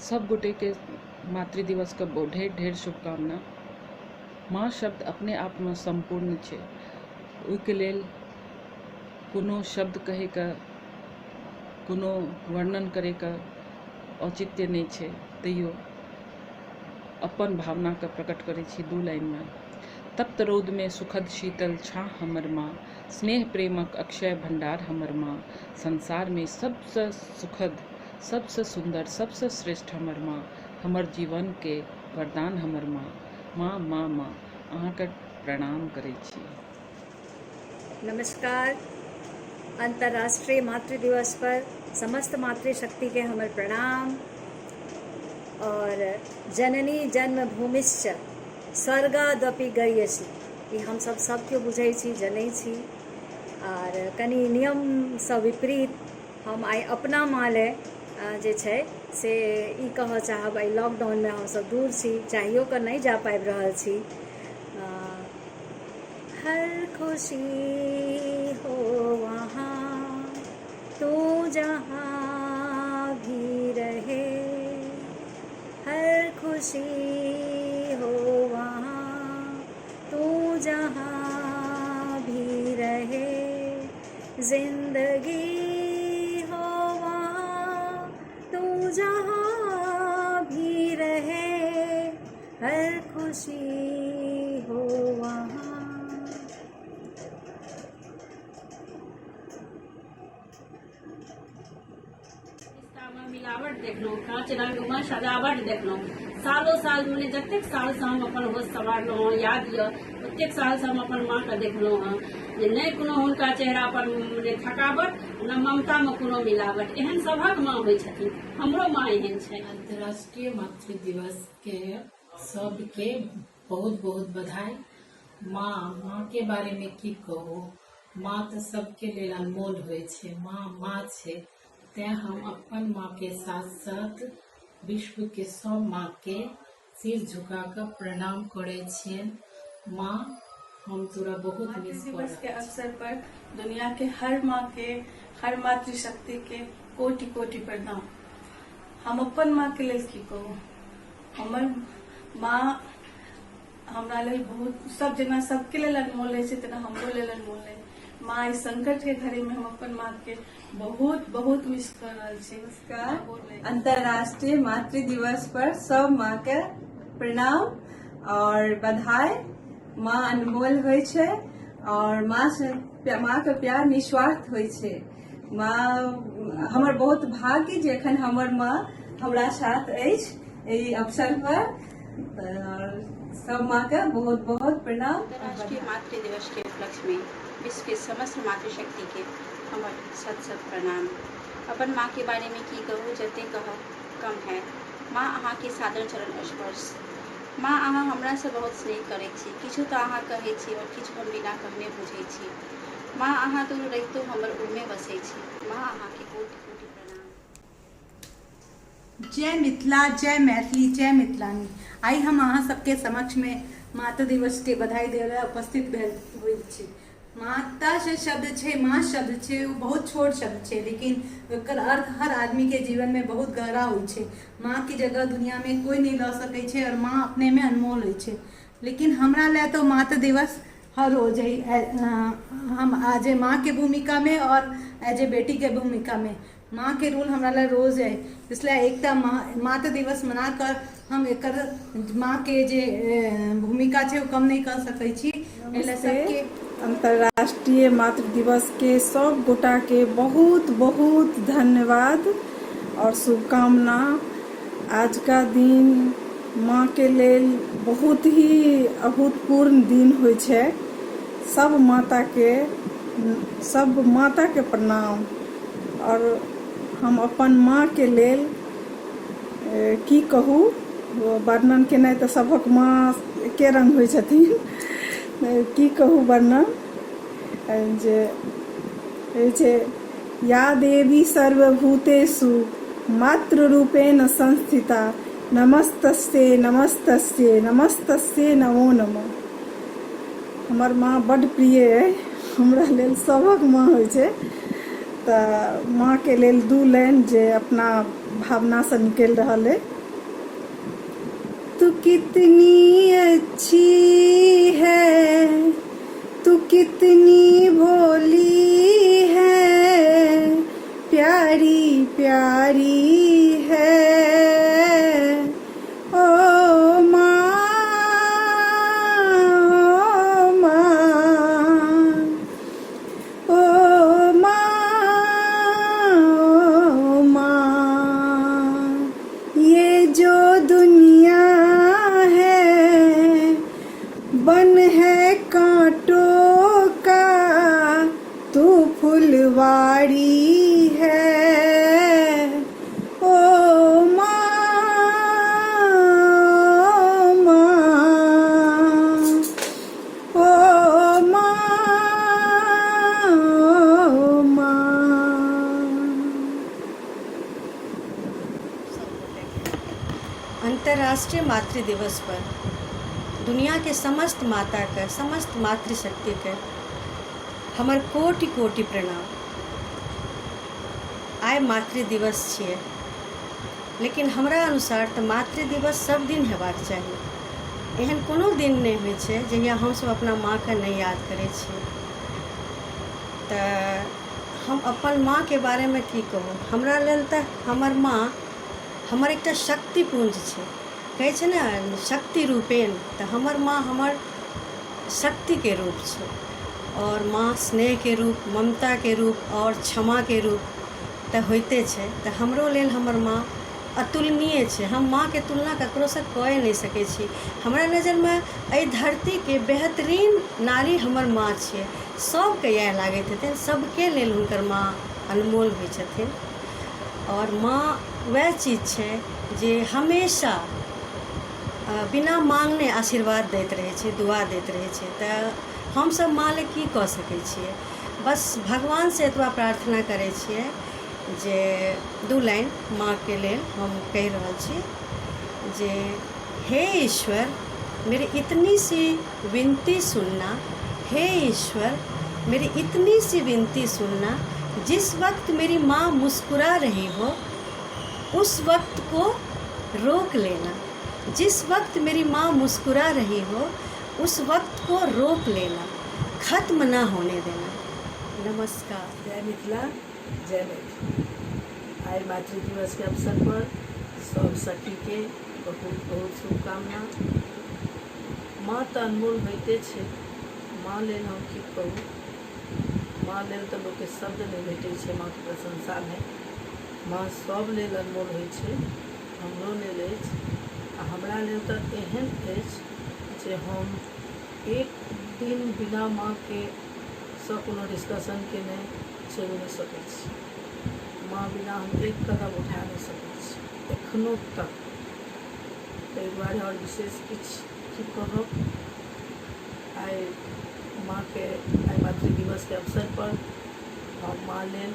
सब गोटे के मातृ दिवस के ढेर ढेर शुभकामना। माँ शब्द अपने आप में संपूर्ण छै, ओहिके लेल कोनो शब्द कहे के, कोनो वर्णन करे के औचित्य नहीं छै। तैयो अपन भावना के प्रकट करे छी दू लाइन में। तप्त रौद में सुखद शीतल छाँ हमर माँ, स्नेह प्रेमक अक्षय भंडार हमर माँ। संसार में सबसे सुखद, सबसे सुंदर, सबसे श्रेष्ठ हमर माँ, हमर जीवन के वरदान हमर माँ। माँ माँ माँ अहाँके प्रणाम करै छी। नमस्कार। अंतर्राष्ट्रीय मातृ दिवस पर समस्त मातृशक्ति के हमर प्रणाम। और जननी जन्मभूमिश्च स्वर्गादपि गरीयसी, ई हम सब केओ बुझै छी, जनै छी। और कनि नियम से विपरीत हम आइ अपना माँ ले जे छै से ई कहऽ चाहब, आइ लॉकडाउन में हम सब दूर छी, चाहियो के नहीं जा पाबि रहल छी। हर खुशी हो वहाँ तू जहाँ भी रहे, हर खुशी हो वहाँ तू जहाँ भी रहे, जिंदगी हो वहाँ तू जहाँ भी रहे, हर खुशी हो वहाँ। मिलावट देखलहुँ, काँच रंग में सजावट देखलहुँ। सालों साल मने जतेक साल से हम अपन होश संवारलहुँ हँ, याद यऽ ओतेक साल से हम अपन माँ के देखलहुँ हँ जे नहीं कोनो हुनका चेहरा पर मने थकावट, न ममता में कोनो मिलावट। एहन सभक माँ होइ छथिन, हमरो माँ एहन छै। अंतर्राष्ट्रीय मातृ दिवस के सबके बहुत बहुत बधाई। माँ के बारे में की कहू, माँ तो सबके लेल अनमोल होइ छै। माँ छै, तैं हम अपन माँ के साथ साथ विश्व के सब माँ के सिर झुका कर प्रणाम करे छियन। माँ, हम तोरा बहुत मिस दिवस के अवसर पर दुनिया के हर माँ के, हर मातृशक्ति के कोटि कोटि प्रणाम। हम अपन माँ के लेल की कहू, हमर माँ हमरा लेल बहुत, सब जना सबके लेल अनमोल है, तेना हमरो लेल अनमोल है। माँ इस संकट के घड़ी में हम अपन माँ के बहुत बहुत मिस कर रहल छी। नमस्कार। अंतर्राष्ट्रीय मातृ दिवस पर सब माँ के प्रणाम और बधाई। माँ अनमोल होइ छै और माँ के प्यार निस्वार्थ होइ छै। माँ हमर बहुत भाग्य जे एखन हमर माँ हमरा साथ अछि एहि अवसर पर। सब माँ के बहुत बहुत प्रणाम। अंतर्राष्ट्रीय मातृ दिवस के उपलक्ष्य में विश्व के समस्त मातृशक्ति के हमर सत सत प्रणाम। अपन माँ के बारे में की कहूँ, जते कहब कम है। माँ अहाँ के सादर चरण स्पर्श। माँ अहाँ हमरा से बहुत स्नेह करै छी, किछु तो अहाँ कहै छी और किछु हम बिना कहने बुझै छी। माँ अहाँ दूर रहितो हमर उर्मे बसै छी। माँ अहाँ के कोटि कोटि प्रणाम। जय मिथिला, जय मैथिली, जय मिथिलानी। आई हम अहाँ सबके समक्ष में मातृ दिवस के बधाई देला उपस्थित भेल होई छी। माता से शब्द छै, माँ शब्द छै, वो बहुत छोट शब्द छै, लेकिन ओकर अर्थ हर आदमी के जीवन में बहुत गहरा होइ छै। माँ की जगह दुनिया में कोई नहीं ल सकै छै और माँ अपने में अनमोल होइ छै। लेकिन हमरा ले तो मातृ दिवस हर रोज है। हम आज माँ के भूमिका में और एज ए बेटी के भूमिका में माँ के रोल हमरा ले रोज है। इसलिए एकता मातृ दिवस मनाकर हम एकर माँ के जे भूमिका छै वो कम नहीं कर सकै छी। सबके अंतर्राष्ट्रीय मातृ दिवस के सब गोटा के बहुत बहुत धन्यवाद और शुभकामना। आज का दिन माँ के लेल बहुत ही अभूतपूर्व दिन होइ छै। सब माता के प्रणाम। और हम अपन माँ के लेल की कहू, वर्णन केनाइ तऽ सबक माँ एके रंग होइ छथिन। की कहू वर्णन, जे या देवी सर्वभूतेषु मातृरूपेण संस्थिता, नमस्तस्ये नमस्तस्ये नमस्तस्ये नमो नमः। हमर माँ बड्ड प्रिय है, हमरा लेल सबक माँ होइ छै। तऽ माँ के लेल दू लाइन जे अपना भावना से निकलि रहल है। तू कितनी अच्छी है, तू कितनी भोली है, प्यारी प्यारी है। ओ माँ, ओ माँ, ओ माँ, ओ माँ, ये जो दुनिया है बन है कांटों का, तू फुलवारी है। ओ माँ, ओ माँ, ओ माँ। अंतर्राष्ट्रीय मातृ दिवस पर दुनिया के समस्त माता के, समस्त मातृशक्ति के हमर कोटि कोटि प्रणाम। आइ मातृ दिवस छियै, लेकिन हमरा अनुसार तऽ मातृ दिवस सब दिन हेबाक चाही। एहन कोनो दिन नहि होइ छै जहिया हमसब अपना माँके नहि याद करै छियै। तऽ हम अपन माँके बारेमे की कहू, हमरा लेल तऽ हमर माँ हमर एकटा शक्तिपुंज छै। कहै छै ने शक्ति रूपेण, तऽ हमर माँ हमर शक्तिके रूप छै। और माँ स्नेहके रूप, ममताके रूप और क्षमाके रूप तऽ होइते छै। तऽ हमरो लेल हमर माँ अतुलनीय छै। हम माँके तुलना ककरोसँ कऽ नहि सकै छी। हमरा नजरिमे एहि धरतीके बेहतरीन नारी हमर माँ छियै। सबके इएह लागैत हेतै, सबके लेल हुनकर माँ अनमोल होइ छथिन। और माँ वएह चीज छै जे हमेशा बिना मांगने आशीर्वाद दैत रहै छै, दुआ दैत रहै छै। तऽ हमसब माँ लेल की कऽ सकै छियै? बस भगवानसँ एतबा प्रार्थना करै छियै जे दू लाइन माँके लेल हम कहि रहल छी जे हे ईश्वर मेरी इतनी सी विनती सुनना, हे ईश्वर मेरी इतनी सी विनती सुनना, जिस वक्त मेरी माँ मुस्कुरा रही हो उस वक्त को रोक लेना, जिस वक्त मेरी माँ मुस्कुरा रही हो उस वक्त को रोक लेना, खत्म ना होने देना। नमस्कार। जय मिथिला, जय मैथिली। आइ मातृ दिवस के अवसर पर सब सखी के बहुत बहुत शुभकामना। माँ तऽ अनमोल होइते छै। माँ लेल हम की कहू, माँ लेल तऽ लोकके शब्द नहि भेटै छै माँके प्रशंसामे। माँ सब लेल अनमोल होइ छै, हमरो लेल अछि आ हमरा लेल तऽ एहन अछि जे हम एक दिन बिना माँके सँ कोनो डिस्कशन केने चलि नहि सकै छी। माँ बिना हम एक कदम उठा नहि सकै छी एखनो तक। ताहि दुआरे आओर विशेष किछु की कहब। आइ माँके आइ मातृ दिवस के अवसर पर हम माँ लेल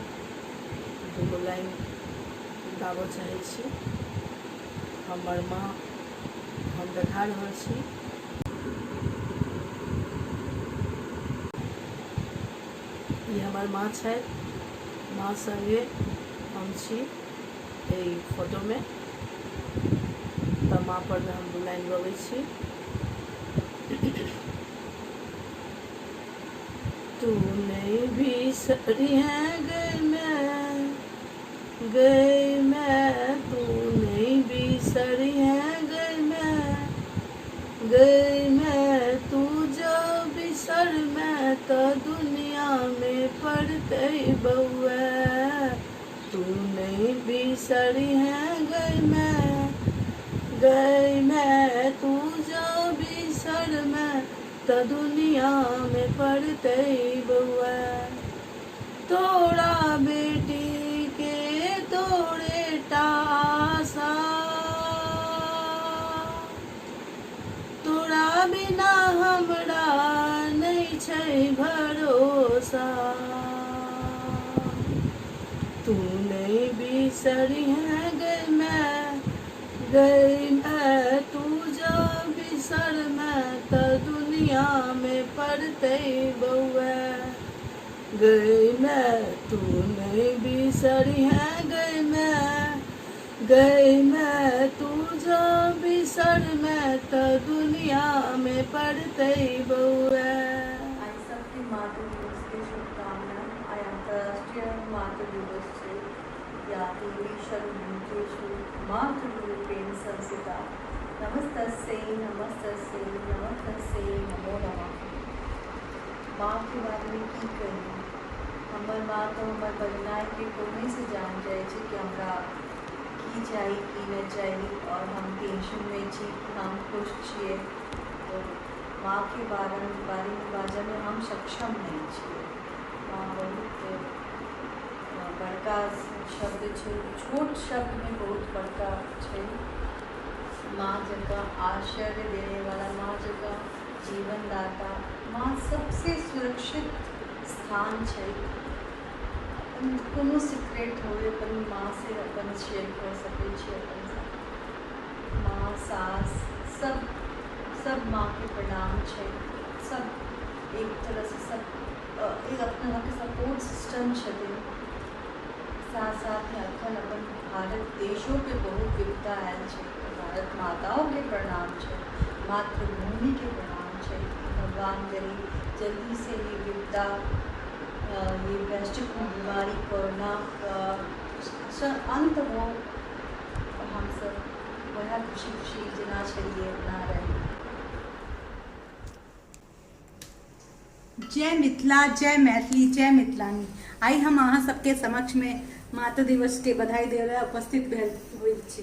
दू लाइन गाबऽ चाहै छी। हमर माँ हम देखा रहल छी। ई हमर माँ छथि, माँ संगे हम छी एहि फोटोमे। तऽ माँ पर हम दू लाइन गबै छी। तू नहीं बिसरी है गई मैं, तू नहीं बिसरी है गई मैं, तू जो बिसर मैं तो दुनिया में पड़ते बउआ। तू नहीं बिसरी है गई मैं, तू जो बिसर मैं तो दुनिया में पड़ते बउआ। तोड़ा बेटी के तोड़े टासा, तोरा बिना हमरा नहीं छै भरोसा। तू नहीं बिसरी है गई मैं, तू जो बिसर मैं तो दुनिया में पड़ते बउआ। गई मैं तू नहीं बिसरी है गई मैं, तू जो बिसर मैं पड़ते बउआ। आई सबकी मातृ दिवस की शुभकामना। आई अंतर्राष्ट्रीय मातृ दिवस છે यातीश्वर भूतेषु मातृरूपेण संस्थिता। नमस्तस्यै नमस्तस्यै नमस्तस्यै नमो नमः। माँ के बारे में की कही। हमर माँ तो हमर बजनाइ के कोने से जान जाए छै कि हमरा की चाहिए की नहीं चाहिए, और हम टेंशन में छी कि हम खुश छिए, तो माँ के बारे में बाजै में हम सक्षम नहीं छिए। माँ बहुत बड़का शब्द छै, छोट शब्द में बहुत बड़का छै। माँ जगह आश्चर्य देने वाला, माँ जगह जीवनदाता, माँ सबसे सुरक्षित स्थान छै। कोनो सीक्रेट हो अपन माँ से अपन शेयर कर सकै छी। अपन माँ सास सब माँ के प्रणाम छै। सब एक तरह से सब एक अपना के सपोर्ट सिस्टम छथिन। साथ साथ में अखन अपन भारत देशों पे बहुत विविधता आयल छै। भारत माताओं के प्रणाम छै, मातृभूमि के प्रणाम छै। भगवान जल्दी से ये विविधता, ये वैश्विक बीमारी कोरोना का अंत हो, और हम सब वह खुशी खुशी जीना चाहिए अपना रहे। जय मिथिला, जय मैथिली, जय मिथिलानी। आई हम अहाँ सबके समक्ष में मातृ दिवस के बधाई दे रहे उपस्थित भेल हुई छी।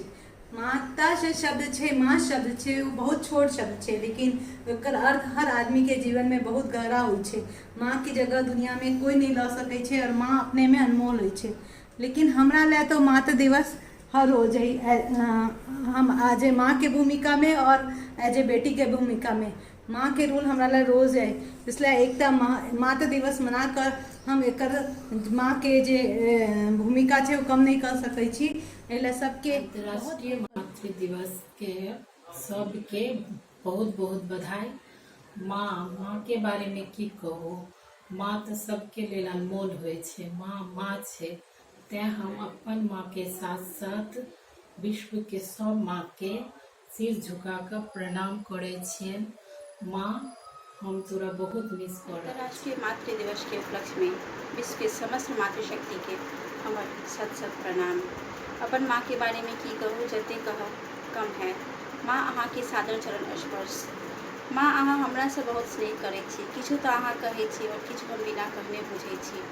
माता से शब्द छै, माँ शब्द छै, वो बहुत छोट शब्द छै, लेकिन ओकर अर्थ हर आदमी के जीवन में बहुत गहरा होइ छै। माँ की जगह दुनिया में कोई नहीं लऽ सकै छै, और माँ अपने में अनमोल होइ छै। लेकिन हमरा ले तो मातृ दिवस हर रोज है। हम आज माँ के भूमिका में और एज ए बेटी के भूमिका में माँ के रोल हमारा ला रोज है। इसलिए एकता मातृ दिवस मनाकर हम एकर माँ के जे भूमिका छै वो कम नहीं कर सकै छी। एहि सबके अंतर्राष्ट्रीय मातृ दिवस के सबके बहुत बहुत बधाई। माँ के बारे में की कहू, माँ तो सबके लेल अनमोल होइ छै। माँ छै, तैं हम अपन माँ के साथ साथ विश्व के सब माँ के सिर झुका कर प्रणाम करे छियन। माँ, हम तोरा बहुत मिस कर। अंतर्राष्ट्रीय मातृ दिवस के उपलक्ष्य में विश्व के समस्त मातृशक्ति के हमर शत प्रणाम। अपन माँ के बारे में की कहू, जते कहब कम है। माँ अहाँ के सादर चरण स्पर्श। माँ अहाँ हमरा से बहुत स्नेह करै छी। किछु तो अहाँ कहै छी और किछु हम बिना कहने बुझै छी।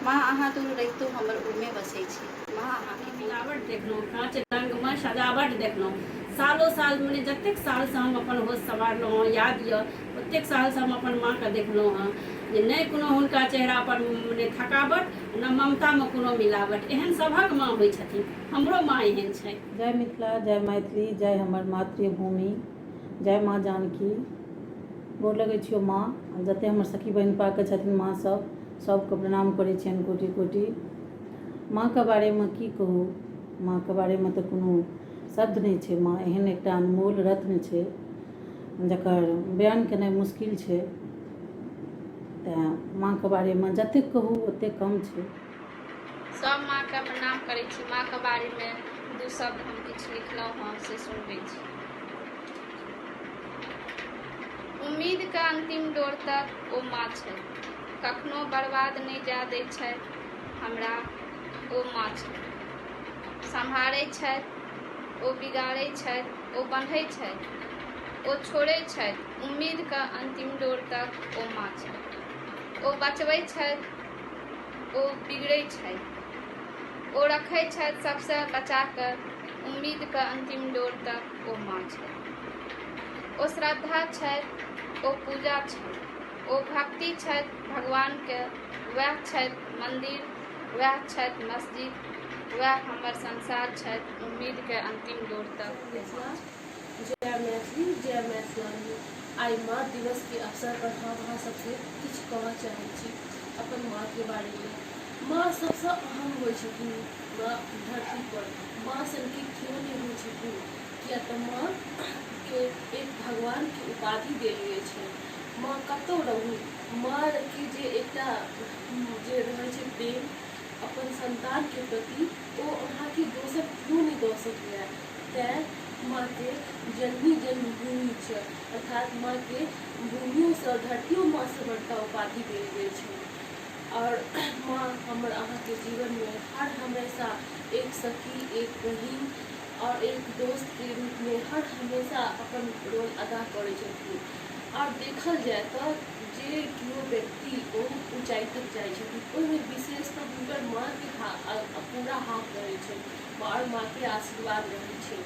माँ अहाँ दूर रहितो हमर उर्मे बसै छी। माँ अहाँ के मिलावट देखलहुँ, काँच रंगमे सजावट देखलहुँ। सालों साल मने जतेक सालसँ हम अपन होश संवारलहुँ हँ, याद यऽ ओतेक सालसँ हम अपन माँके देखलहुँ हँ जे नहि कोनो हुनका चेहरा पर मने थकावट, न ममतामे कोनो मिलावट। एहन सभक माँ होइ छथिन, हमरो माँ एहन छै। जय मिथिला, जय मैथिली, जय हमर मातृभूमि, जय माँ जानकी। गोर लगै छियौ माँ। जते हमर सखी बहिन पाके छथिन माँ सबके प्रणाम करै छियनि कोटि कोटि। माँ के बारे में की कहू, माँ के बारे में तो कोनो शब्द नहीं छै। माँ एहन एकटा अनमोल रत्न छै जकर बयान केनाइ मुश्किल छै। तैं माँ के बारे में जतेक कहू ओतेक कम छै। सब माँ के प्रणाम करै छी। माँ के बारे में दू शब्द हम किछु लिखलहुँ हँ से सुनबै छी। उम्मीद के अंतिम डोर तक ओ माँ छै, कखनो बर्बाद नहीं जा दै छै हमरा ओ माँ छै। सम्हारै छै, ओ बिगाड़ै छै, ओ बंधै छै, ओ छोड़ै छै। उम्मीद के अंतिम डोर तक ओ माँ छै। ओ बचबै छै, ओ बिगड़ै छै, ओ रखै छै सबसे बचा कर। उम्मीद के अंतिम डोर तक ओ माँ छै। ओ श्रद्धा छै, ओ पूजा छै, ओ भक्ति छै भगवान के। वह छै मंदिर, वह छै मस्जिद, वह हमर संसार छै। उम्मीद के अंतिम डोर तक। जय मैथिली, जय मैथिलानी। आई माँ दिवस के अवसर पर हम अहाँ सबके किछु कहऽ चाहै छी अपन माँ के बारे में। माँ सबसे अहम होइ छथिन माँ धरती पर। माँ सनके क्यों नहीं होइ छथिन, किया तऽ माँ के एक भगवान के उपाधि देल गेल छै। माँ कतौ रहू, माँ के जे एकटा जे रहै छै प्रेम अपन संतान के प्रति, ओ अहाँ के दोसर क्यों नहीं दऽ सकैया। तैं माँ के जननी जन्मभूमि छै, अर्थात माँ के भूमियों से धरतियों माँ से बड़का उपाधि देल गेल छै। और माँ हमर अहाँ के जीवन में हर हमेशा एक सखी, एक बहिन और एक दोस्त के रूप में हर हमेशा अपन रोल अदा करे छथिन। और देखल जाए तो जे किओ व्यक्ति बहुत ऊंचाई तक जाए छथिन ओहिमे विशेषतः हुनकर माँ के पूरा हाथ रहे छै और माँ के आशीर्वाद रहे छै।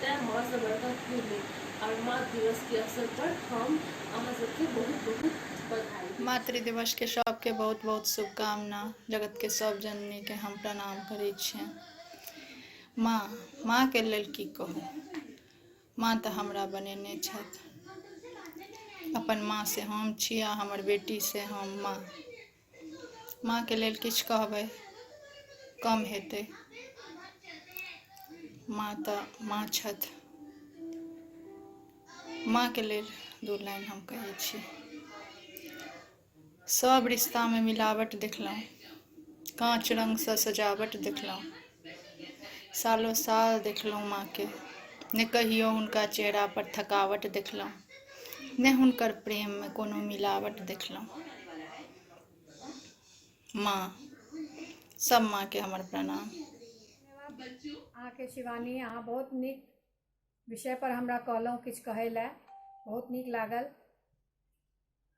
तैं माँ से बड़का केओ नहीं। और माँ दिवस के अवसर पर हम अहाँ सबके बहुत बहुत बधाई। मातृ दिवस के सबके बहुत बहुत शुभकामना। जगत के सब जननी के हम प्रणाम करै छियनि। माँ के लेल की कहू, माँ तऽ हमरा बनेने छथि। अपन माँ से हम छी आ हमर बेटी से हम माँ के लेल किछु कहबै कम हेतै। माँ तऽ माँ छथि। माँ के लेल दू लाइन हम कहै छी। सब रिश्ता में मिलावट देखलहुँ, कांच रंग से सजावट देखलहुँ। सालों साल देखलहुँ माँ के, ने कहियो हुनका चेहरा पर थकावट देखलहुँ, ने हुनकर प्रेम में कोनो मिलावट देखलहुँ। माँ, सब माँ के हमर प्रणाम। अहाँ के शिवानी, अहाँ बहुत नीक विषय पर हमरा कहलहुँ किछु कहै लए, बहुत नीक लागल।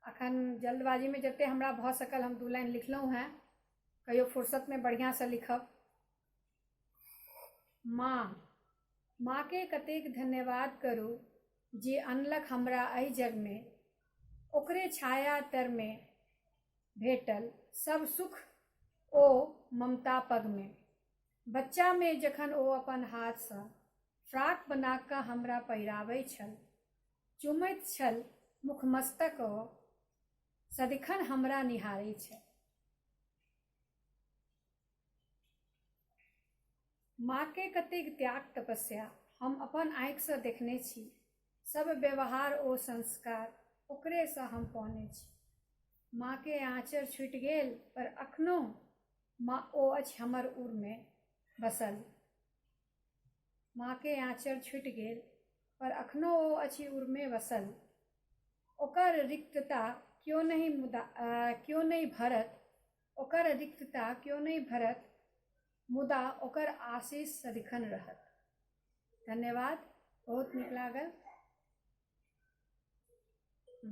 अखन जल्दबाजी में जते हमरा भऽ सकल हम दू लाइन लिखलहुँ हैं, कहियो फुर्सत में बढ़िया से लिखब। माँ के कतेक धन्यवाद करू जे अनलक हमरा एहि जग में, ओकरे छाया तर में भेटल सब सुख ओ ममता पग में। बच्चा में जखन ओ अपन हाथ से फ्राक बना कऽ हमरा पहिराबै छल, चुमैत छल मुख मस्तक ओ सदिखन हमरा निहारै छल। माँ के कतेक त्याग तपस्या हम अपन आँखि से देखने छी। सब व्यवहार ओ संस्कार ओकरे से हम पौने छी। माँ के आँचर छूटि गेल पर अखनो माँ ओ अछि हमर उर में बसल। माँ के आँचर छूटि गेल पर अखनो ओ अछि उर में बसल। ओकर रिक्तता क्यों नहीं भरत, ओकर रिक्तता क्यों नहीं भरत, मुदा ओकर आशीष सदिखन रहत। धन्यवाद, बहुत नीक लागल।